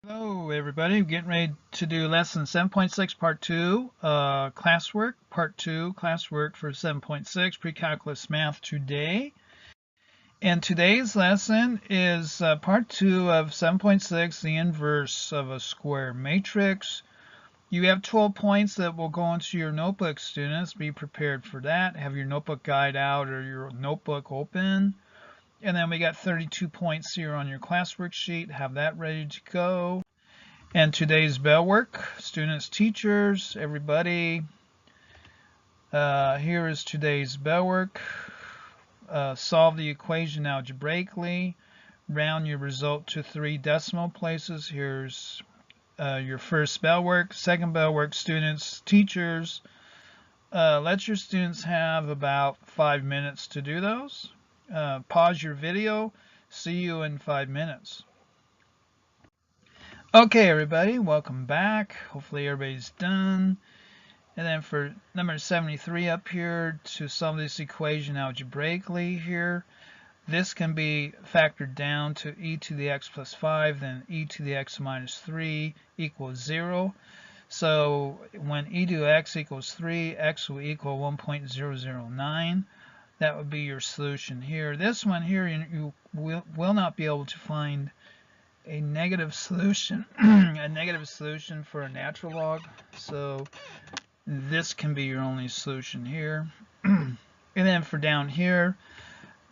Hello everybody, we're getting ready to do lesson 7.6 part 2, classwork, part 2, classwork for 7.6 pre-calculus math today. And today's lesson is part 2 of 7.6, the inverse of a square matrix. You have 12 points that will go into your notebook, students. Be prepared for that. Have your notebook guide out or your notebook open. And then we got 32 points here on your classwork sheet. Have that ready to go. And today's bell work, students, teachers, everybody. Here is today's bell work. Solve the equation algebraically. Round your result to 3 decimal places. Here's your first bell work. Second bell work, students, teachers. Let your students have about 5 minutes to do those. Pause your video. See you in 5 minutes. Okay, everybody, welcome back. Hopefully everybody's done. And then for number 73 up here, to solve this equation algebraically here, this can be factored down to e to the x plus 5, then e to the x minus 3 equals 0. So when e to x equals 3, x will equal 1.009. That would be your solution here. This one here, you will not be able to find a negative solution for a natural log, so this can be your only solution here. And then for down here,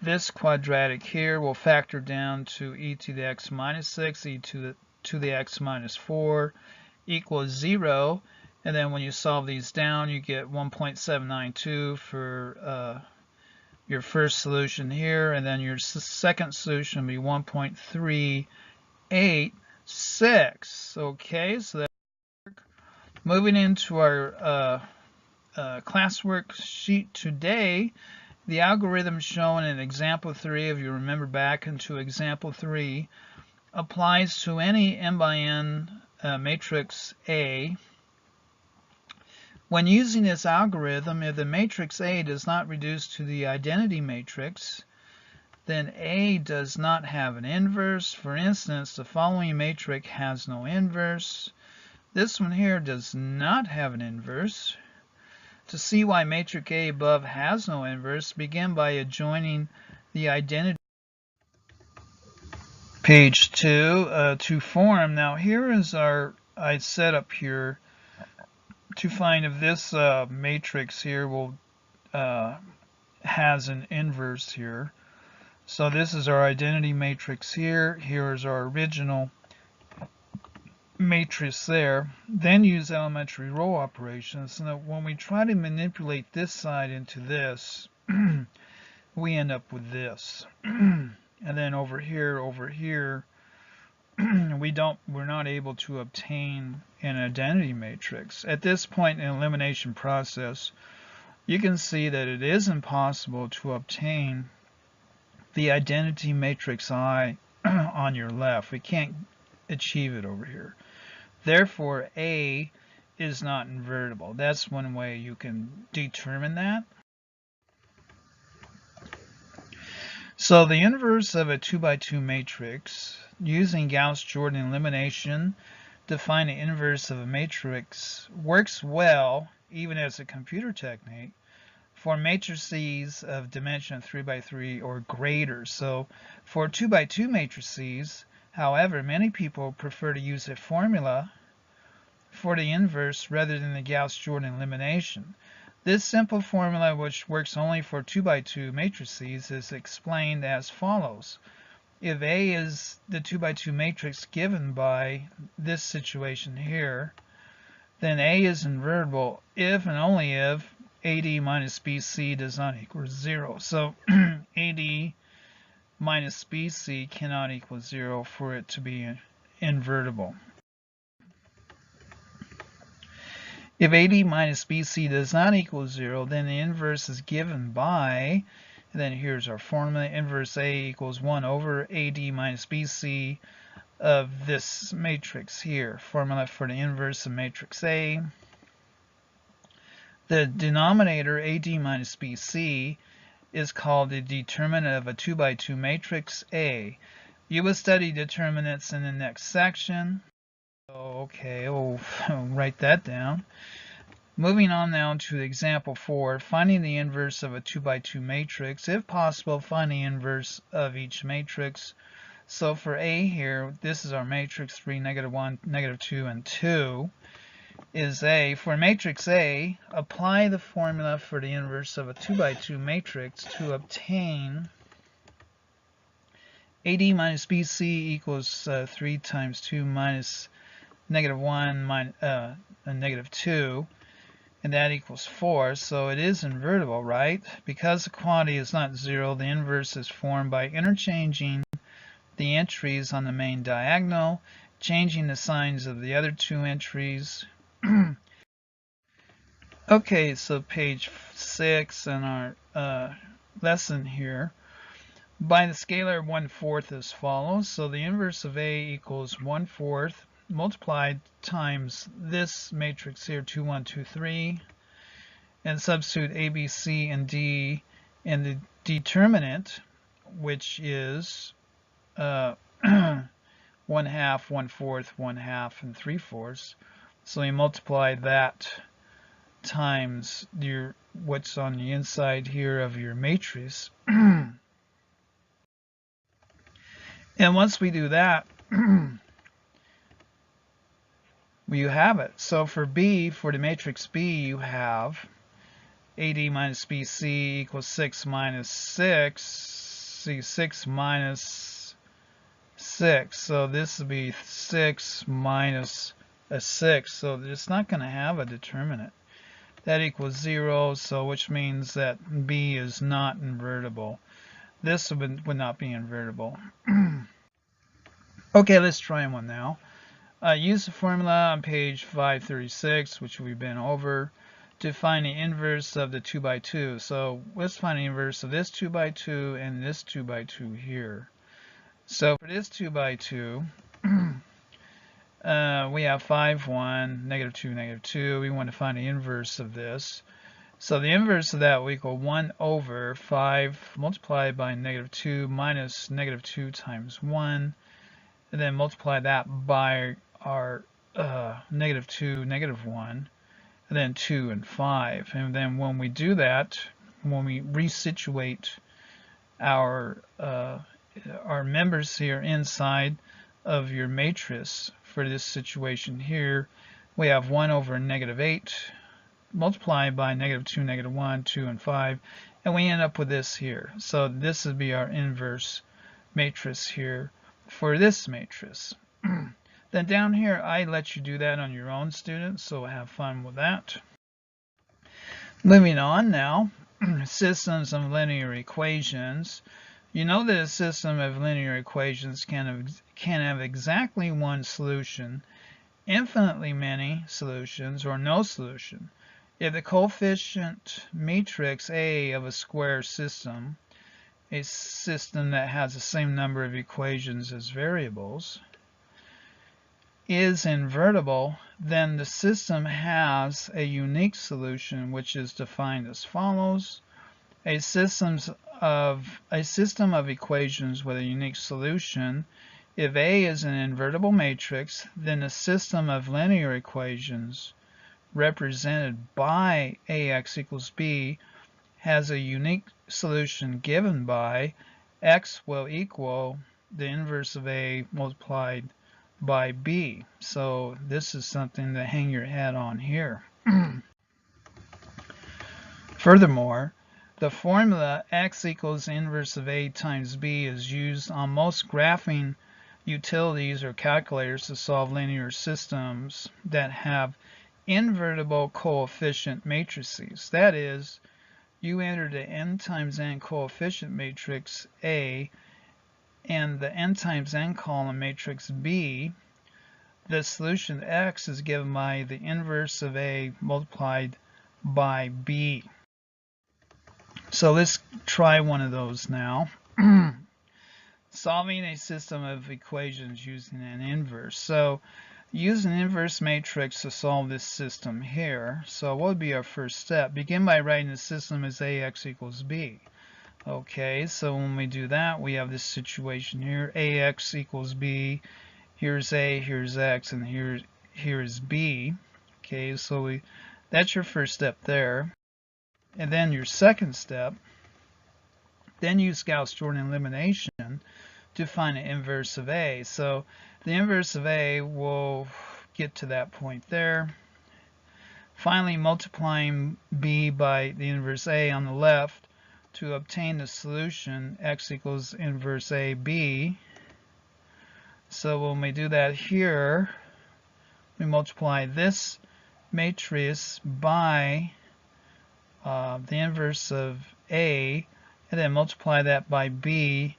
this quadratic here will factor down to e to the x minus 6, e to the x minus 4 equals 0. And then when you solve these down, you get 1.792 for your first solution here, and then your second solution will be 1.386. Okay, so that's moving into our classwork sheet today. The algorithm shown in example 3, if you remember back into example 3, applies to any n by n matrix A. When using this algorithm, if the matrix A does not reduce to the identity matrix, then A does not have an inverse. For instance, the following matrix has no inverse. This one here does not have an inverse. To see why matrix A above has no inverse, begin by adjoining the identity. Page 2 to form. Now here is I set up here to find if this matrix here will has an inverse here. So this is our identity matrix here. Here is our original matrix there. Then use elementary row operations. So when we try to manipulate this side into this, we end up with this. And then over here, we're not able to obtain an identity matrix. At this point in the elimination process, you can see that it is impossible to obtain the identity matrix I on your left. We can't achieve it over here. Therefore, A is not invertible. That's one way you can determine that. So the inverse of a 2 by 2 matrix, using Gauss-Jordan elimination to find the inverse of a matrix, works well, even as a computer technique, for matrices of dimension 3 by 3 or greater. So for 2 by 2 matrices, however, many people prefer to use a formula for the inverse rather than the Gauss-Jordan elimination. This simple formula, which works only for 2 by 2 matrices, is explained as follows. If A is the 2 by 2 matrix given by this situation here, then A is invertible if and only if AD minus BC does not equal 0. So AD minus BC cannot equal 0 for it to be invertible. If AD minus BC does not equal 0, then the inverse is given by, and then here's our formula, inverse A equals 1 over AD minus BC of this matrix here. Formula for the inverse of matrix A. The denominator AD minus BC is called the determinant of a 2 by 2 matrix A. You will study determinants in the next section. Okay, we'll write that down. Moving on now to example 4, finding the inverse of a 2 by 2 matrix. If possible, find the inverse of each matrix. So for A here, this is our matrix 3, -1, -2, and 2 is A. For matrix A, apply the formula for the inverse of a 2 by 2 matrix to obtain AD minus BC equals 3 times 2 minus -1 and -2, and that equals 4. So it is invertible, right? Because the quantity is not 0, the inverse is formed by interchanging the entries on the main diagonal, changing the signs of the other two entries. Okay, so page 6 in our lesson here. By the scalar 1/4 as follows. So the inverse of A equals 1/4 multiplied times this matrix here, 2, 1, 2, 3, and substitute A, B, C, and D in the determinant, which is 1/2, 1/4, 1/2, and 3/4. So you multiply that times your what's on the inside here of your matrix. And once we do that, you have it. So for B, for the matrix B, you have AD minus BC equals 6 minus 6. See, 6 minus 6. So this would be 6 minus a 6. So it's not going to have a determinant. That equals 0, so which means that B is not invertible. This would not be invertible. Okay, let's try one now. Use the formula on page 536, which we've been over, to find the inverse of the 2 by 2. So let's find the inverse of this 2 by 2 and this 2 by 2 here. So for this 2 by 2, we have 5, 1, -2, -2. We want to find the inverse of this. So the inverse of that will equal 1 over 5 multiplied by -2 minus -2 times 1. And then multiply that by our -2, -1, and then 2 and 5. And then when we do that, when we resituate our members here inside of your matrix for this situation here, we have 1 over -8 multiplied by -2, -1, 2, and 5, and we end up with this here. So this would be our inverse matrix here for this matrix. Then down here, I let you do that on your own, students, so have fun with that. Moving on now, systems of linear equations. You know that a system of linear equations can have exactly one solution, infinitely many solutions, or no solution. If the coefficient matrix A of a square system, a system that has the same number of equations as variables, is invertible, then the system has a unique solution, which is defined as follows. A system of equations with a unique solution. If A is an invertible matrix, then the system of linear equations represented by AX equals B has a unique solution given by X will equal the inverse of A multiplied by B. So this is something to hang your hat on here. Furthermore, the formula X equals inverse of A times B is used on most graphing utilities or calculators to solve linear systems that have invertible coefficient matrices. That is, you enter the n times n coefficient matrix A and the n times n column matrix B. The solution X is given by the inverse of A multiplied by B. So let's try one of those now. Solving a system of equations using an inverse. So use an inverse matrix to solve this system here. So what would be our first step? Begin by writing the system as AX equals B. Okay, so when we do that, we have this situation here. AX equals B Here's A, here's X, and here is B. Okay, so that's your first step there. And then your second step, then use Gauss-Jordan elimination to find an inverse of A. So the inverse of A will get to that point there. Finally, multiplying B by the inverse A on the left to obtain the solution, X equals inverse AB. So when we do that here, we multiply this matrix by the inverse of A, and then multiply that by B,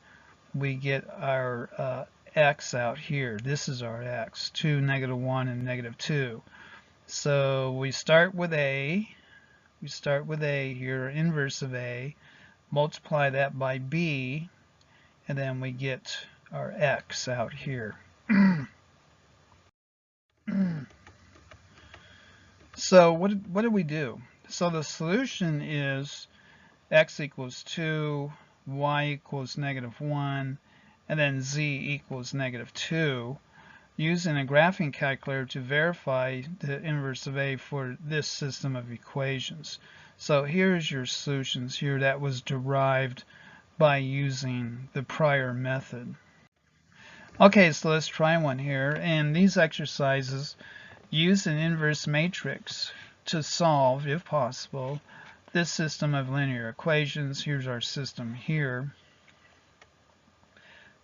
we get our X out here. This is our X, 2, -1, and -2. So we start with A. We start with A here, inverse of A, multiply that by B, and then we get our X out here. So what do we do? So the solution is X equals 2, Y equals -1, and then Z equals -2. Using a graphing calculator to verify the inverse of A for this system of equations. So here's your solutions here that was derived by using the prior method. Okay, so let's try one here. And these exercises use an inverse matrix to solve, if possible, this system of linear equations. Here's our system here.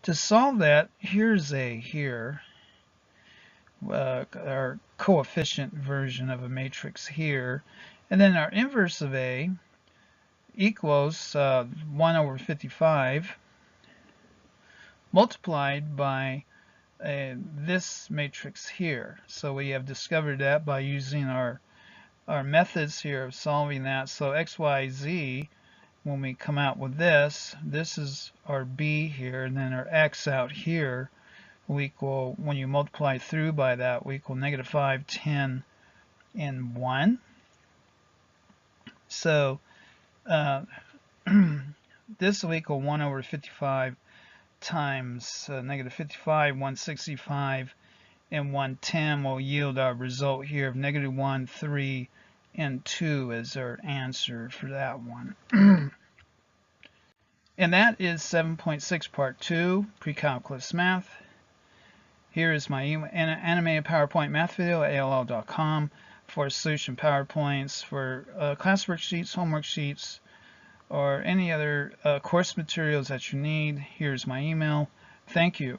To solve that, here's A here. Our coefficient version of a matrix here, and then our inverse of A equals 1/55 multiplied by this matrix here. So we have discovered that by using our methods here of solving that. So x, y, z, when we come out with this is our B here, and then our X out here will equal, when you multiply through by that, will equal -5, 10, and 1. So this will equal 1/55 times -55, 165, and 110 will yield our result here of -1, 3, and 2 as our answer for that one. And that is 7.6 Part 2, Pre-Calculus Math. Here is my animated PowerPoint math video at AOL.com for solution PowerPoints, for classwork sheets, homework sheets, or any other course materials that you need. Here's my email. Thank you.